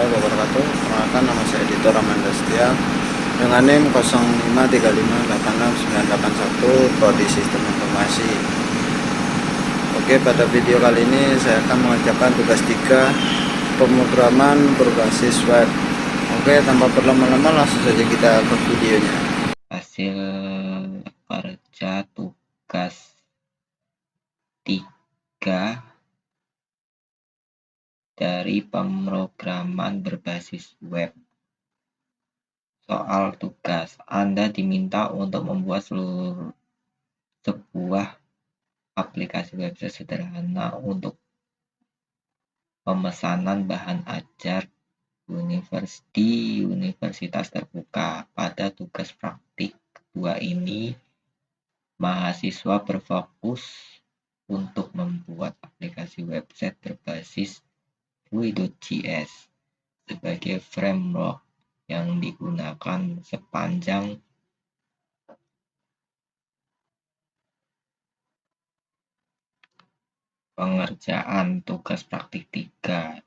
warahmatullahi wabarakatuh. Perkenalkan, nama saya Editor Amanda Setia dengan NIM 0535869981 Prodi Sistem Informasi. Oke, pada video kali ini saya akan mengerjakan tugas 3 pemrograman berbasis web. Oke, tanpa berlama-lama langsung saja kita ke videonya. Hasil kerja tugas 3 dari pemrograman berbasis web. Soal tugas, Anda diminta untuk membuat sebuah aplikasi website sederhana untuk pemesanan bahan ajar di universitas terbuka. Pada tugas praktik kedua ini, mahasiswa berfokus untuk membuat aplikasi website berbasis Vue.js sebagai framework yang digunakan sepanjang pengerjaan tugas praktik 3,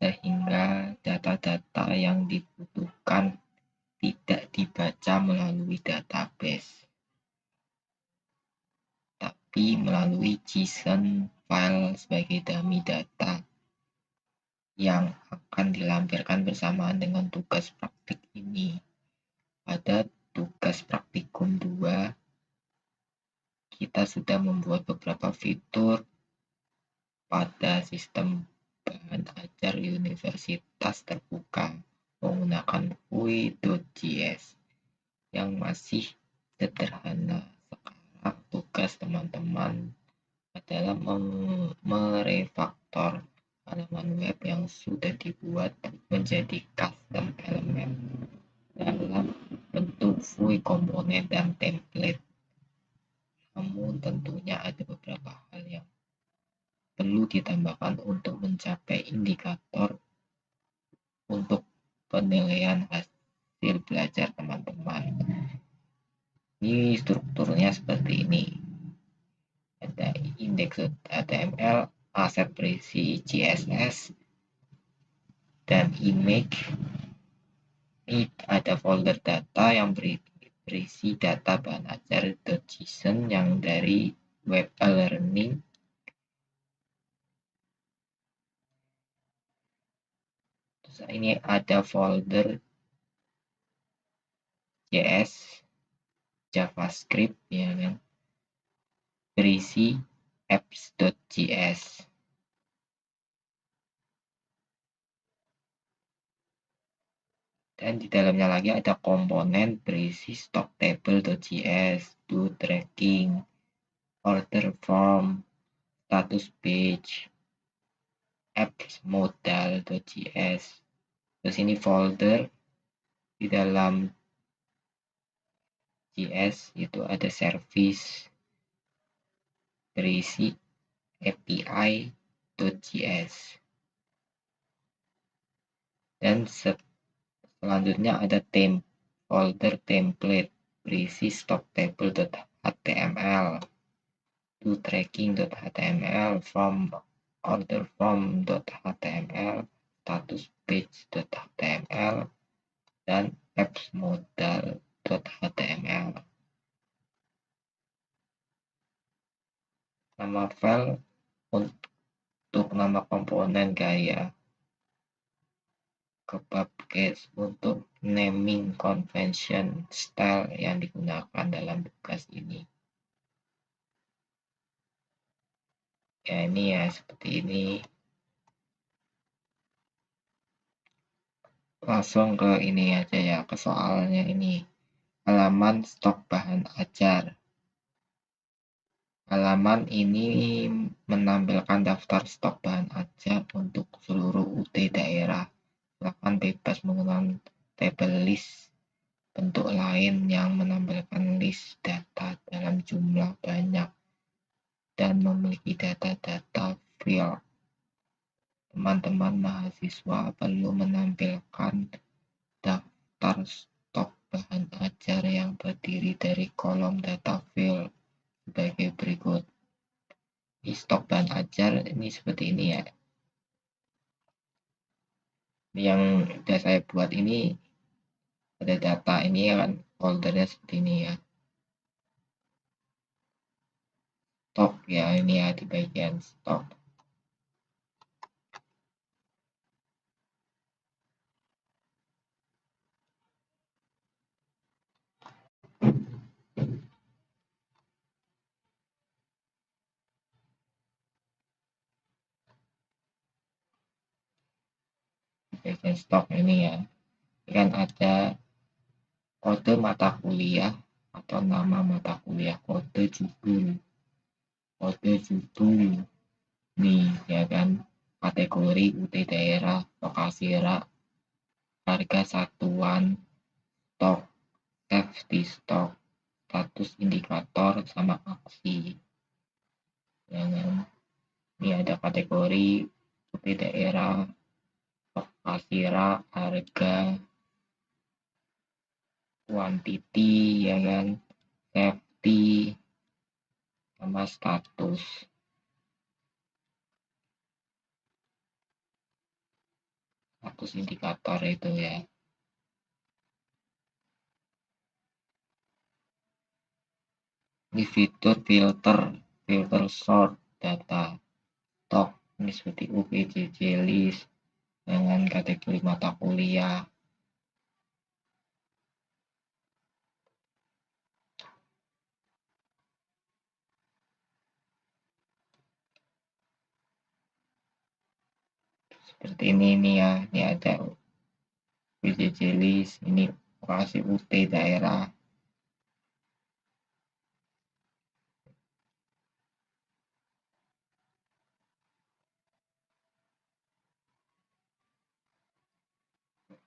sehingga data-data yang dibutuhkan tidak dibaca melalui database, tapi melalui JSON file sebagai dummy data yang akan dilampirkan bersamaan dengan tugas praktik ini. Pada tugas praktikum 2, kita sudah membuat beberapa fitur pada sistem bahan ajar universitas terbuka menggunakan Vue.js yang masih sederhana. Sekarang tugas teman-teman adalah merefaktor halaman web yang sudah dibuat menjadi custom element dalam bentuk Vue komponen dan template. Namun tentunya ada beberapa hal yang perlu ditambahkan untuk mencapai indikator untuk penilaian hasil belajar teman-teman. Ini strukturnya seperti ini. Ada index.html, aset berisi CSS, dan image. Ini ada folder data yang berisi data bahan ajar.json yang dari web e-learning. Terus ini ada folder JS, JavaScript, ya kan, berisi apps.js. Dan di dalamnya lagi ada komponen berisi stocktable.js, do tracking, order form, status page, apps modal.js. Terus ini folder di dalam JS itu ada service berisi API.js. Dan selanjutnya ada folder template berisi stocktable.html, do tracking.html, order form.html, status page.html, dan apps modal.html. Nama file untuk nama komponen gaya case untuk naming convention style yang digunakan dalam tugas ini. Ya, ini ya seperti ini. Langsung ke ini aja ya, ke soalnya ini. Halaman stok bahan ajar. Halaman ini menampilkan daftar stok bahan ajar untuk seluruh UT daerah. Silakan bebas menggunakan tabel list. Bentuk lain yang menampilkan list data dalam jumlah banyak dan memiliki data-data field. Teman-teman mahasiswa perlu menampilkan daftar stok bahan ajar yang terdiri dari kolom data field sebagai berikut. Di stok bahan ajar ini seperti ini ya. Yang udah saya buat ini ada data ini ya kan, foldernya seperti ini ya, stok ya, ini ya di bagian stok. Bagian stok ini ya kan ada kode mata kuliah atau nama mata kuliah, kode judul nih ya kan, kategori UT daerah, lokasi rak, harga satuan, stok, safety stock, status indikator sama aksi ya kan. Ini ada kategori UT daerah, lokasi rak, harga, quantity ya kan, safety sama status indikator itu ya. Ini fitur filter sort data stok, ini seperti UPJJ list dengan kategori mata kuliah. Seperti ini ya, ini ada UPJJ list, ini lokasi UT daerah.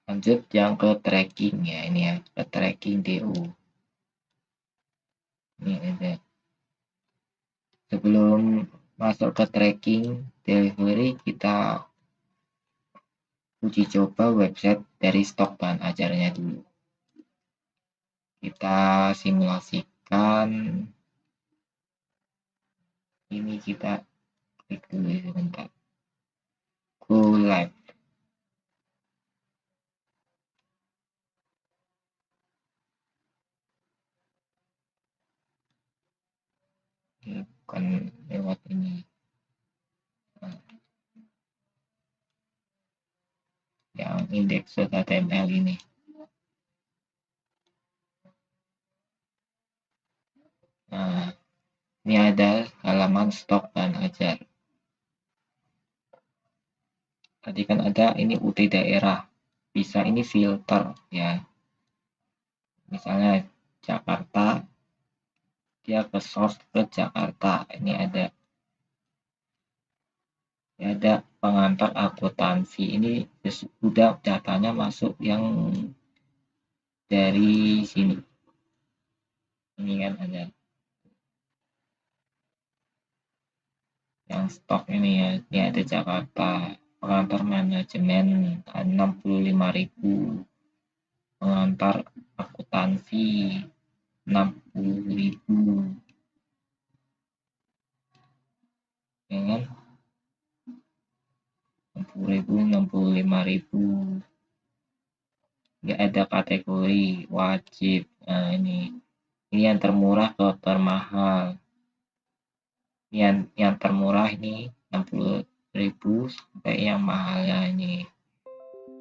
Lanjut yang ke tracking ya, ini ya, ke tracking DO. Ini ada. Sebelum masuk ke tracking delivery, kita uji coba website dari stok bahan ajarnya dulu. Kita simulasikan. Ini kita klik dulu sebentar. Go live. Bukan lewat ini. Yang index.html ini. Nah, ini ada halaman stok bahan ajar. Tadi kan ada ini UT daerah. Bisa ini filter ya. Misalnya Jakarta, dia ke source ke Jakarta. Ini ada pengantar akuntansi. Ini sudah datanya masuk yang dari sini. Ini kan ada yang stok ini ya. Ini ada Jakarta, pengantar manajemen 65.000, pengantar akuntansi 60.000 ya kan, 65.000. Nggak ada kategori wajib. Nah, ini yang termurah ke termahal. Yang termurah ini 60.000 sampai yang mahalnya ini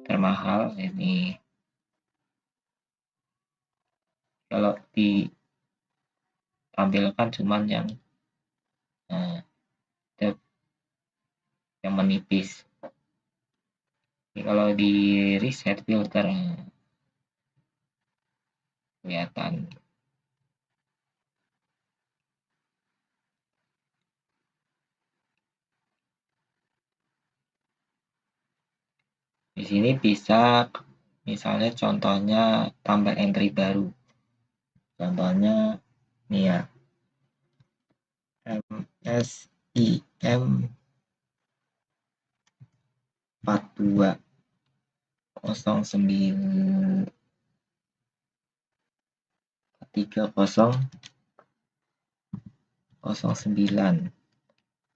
termahal ini. Kalau ditampilkan cuman yang menipis. Jadi kalau di reset filter kelihatan. Di sini bisa misalnya contohnya tambah entry baru. Contohnya nih ya. MSIM 4209 3009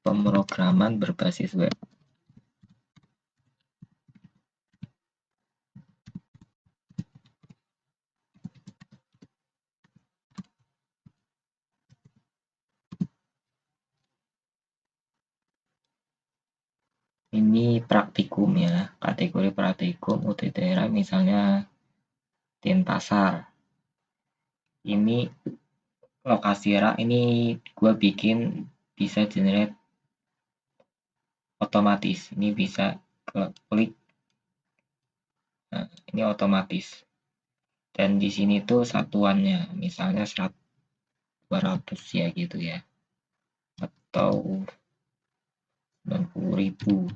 pemrograman berbasis web. Ini praktikum ya, kategori praktikum UT daerah misalnya Denpasar. Ini lokasi rak, ini gue bikin bisa generate otomatis. Ini bisa klik, nah, ini otomatis. Dan di sini tuh satuannya, misalnya 200 ya gitu ya, atau 90.000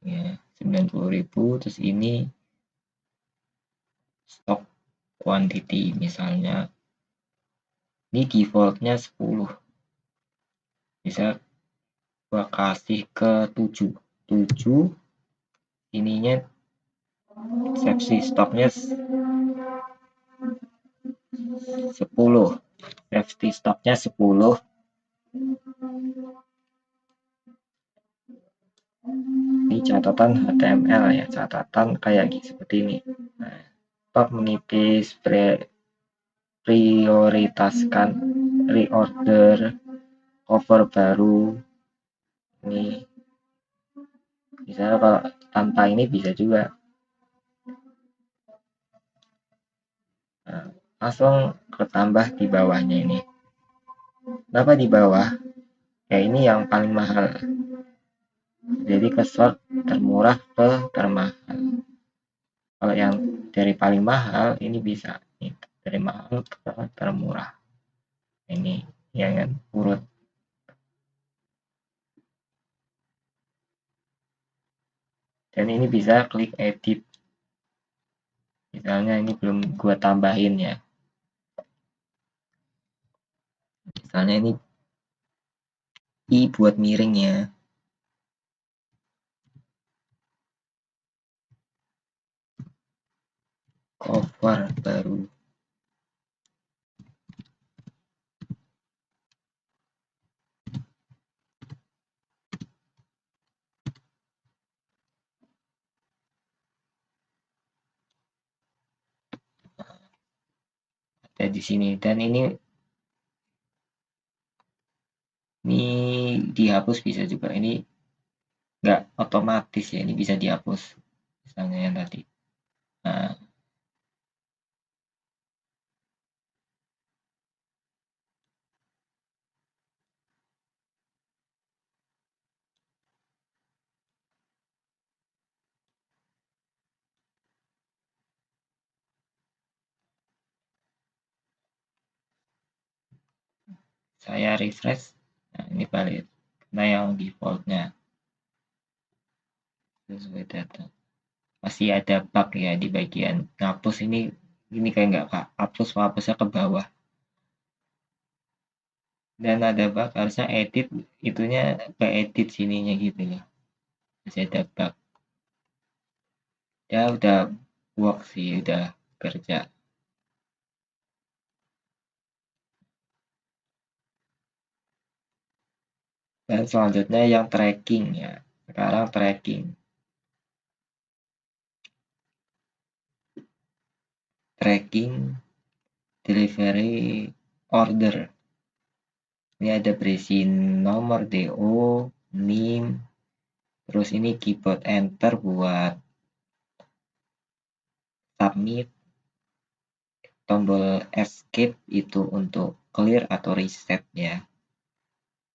ya, 90.000. Terus ini stok quantity, misalnya ini defaultnya 10, bisa gua kasih ke 7 ininya safety stoknya 10, safety stoknya 10. Ini catatan HTML ya, catatan kayak seperti ini. Nah, stop menipis, prioritaskan reorder, cover baru. Ini misalnya kalau tanpa ini bisa juga. Nah, langsung ketambah di bawahnya ini. Kenapa di bawah? Ya ini yang paling mahal. Jadi ke sort termurah ke termahal. Kalau yang dari paling mahal ini bisa nih, dari mahal ke termurah. Ini ya kan urut. Dan ini bisa klik edit. Misalnya ini belum gua tambahin ya. Misalnya ini I buat miring ya. Cover baru. Ada di sini, dan ini dihapus bisa juga. Ini nggak otomatis ya, ini bisa dihapus. Misalnya yang tadi. Nah, saya refresh. Nah, ini balik. Nah, yang defaultnya sesuai data. Masih ada bug ya di bagian ngapus ini kayak nggak hapusnya ke bawah. Dan ada bug, harusnya edit itunya ke edit sininya gitu ya. Masih ada bug. Ya udah work sih, udah kerja. Dan selanjutnya yang tracking ya. Sekarang tracking. Tracking delivery order. Ini ada berisi nomor DO, NIM, terus ini keyboard enter buat submit, tombol escape itu untuk clear atau reset ya.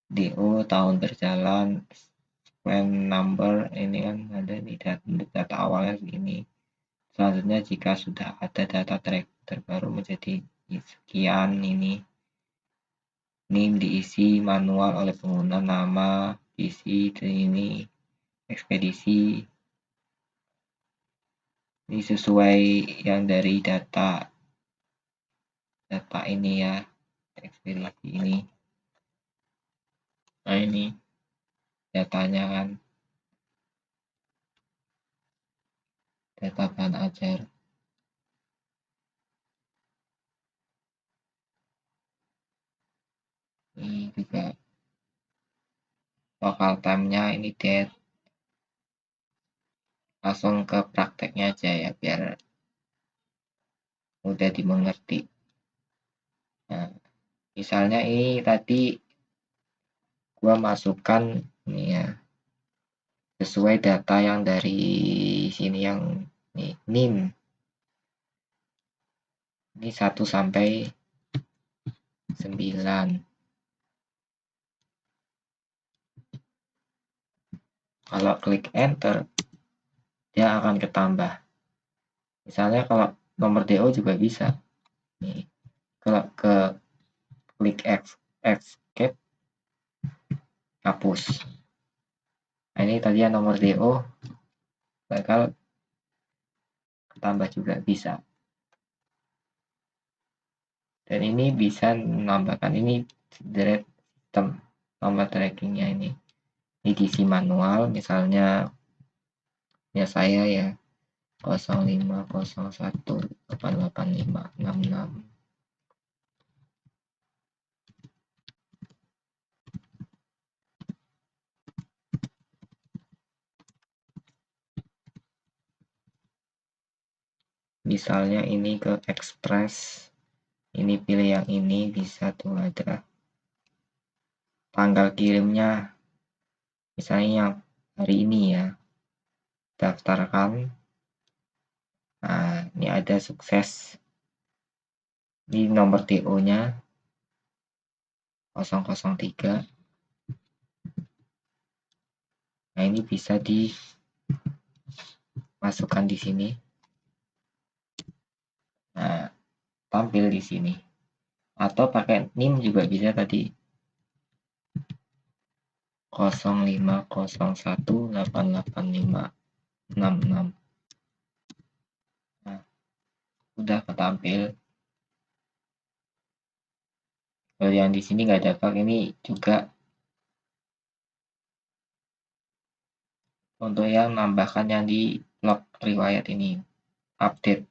DO tahun berjalan, sequence number ini kan ada di data awalnya ini. Selanjutnya jika sudah ada data track terbaru menjadi sekian ini. NIM diisi manual oleh pengguna, nama diisi ini, ekspedisi ini sesuai yang dari data ini ya, ekspedisi ini. Nah ini datanya kan, data bahan ajar. Ini juga local time-nya ini date. Langsung ke prakteknya aja ya biar mudah dimengerti. Nah, misalnya ini tadi gua masukkan Ini ya, sesuai data yang dari sini yang NIM. Ini 1 sampai 9. Kalau klik enter, dia akan ketambah. Misalnya kalau nomor DO juga bisa. Nih, kalau klik escape, hapus. Nah, ini tadi yang nomor DO bakal ketambah juga bisa. Dan ini bisa menambahkan ini direct system nomor trackingnya ini. Ini diisi manual, misalnya ya saya ya 0501885566. Misalnya ini ke Express, ini pilih yang ini, bisa tuh ada tanggal kirimnya, misalnya yang hari ini ya, daftarkan. Nah, ini ada sukses. Ini nomor DO-nya 003. Nah, ini bisa dimasukkan di sini. Nah, tampil di sini. Atau pakai NIM juga bisa tadi. 0501885566. Nah, udah ketampil. Kalau yang di sini nggak ada bug, ini juga untuk yang nambahkan yang di log riwayat ini, update.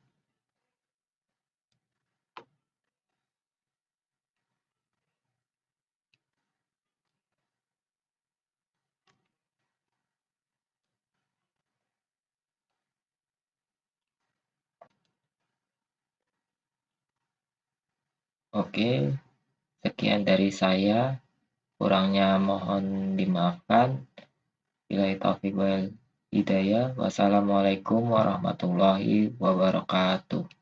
Oke, sekian dari saya. Kurangnya mohon dimaafkan. Billahi taufiq wal hidayah. Wassalamualaikum warahmatullahi wabarakatuh.